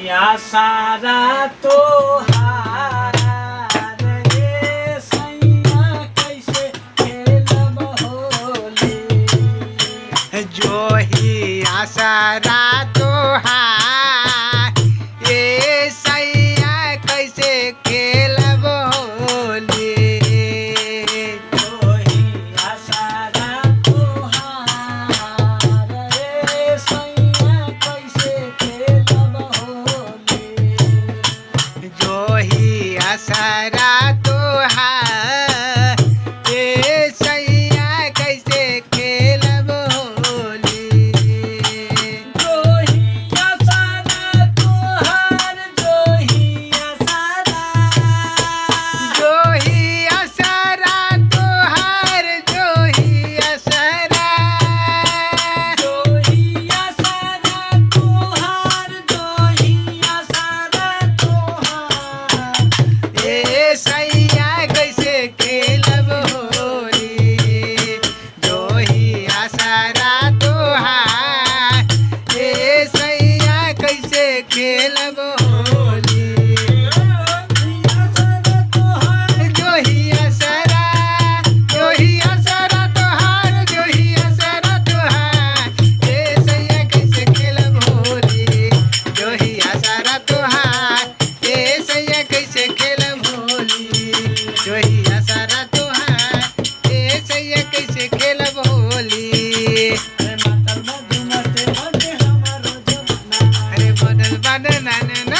या सारा तो हार रे सैया कैसे खेलब होली। जो ही आसरा तोहार ये सैया कैसे खेलब होली। जोही आसारा तोहार रे सैया कैसे खेलब होली। जो ही आसरा तोहार ये सैया कैसे खेलब होली। जोही आसारा तोहार जोही आसारा जो ही आसरा तोहार जो ही आसरा जोही आसारा तोहार जोही आसारा तोहार ए सैया कैसे खेलब होली। जो ही आसरा तोहार ए सैया कैसे खेलब होली। जो ही आसरा तोहार जो ही आसरा तोहार ए सैया कैसे खेलब होली। जो ही आसरा तोहार ए सैया कैसे खेलब होली। जो ही आसरा तोहार ए सैया कैसे खेलब होली। अरे बदल बदल नाना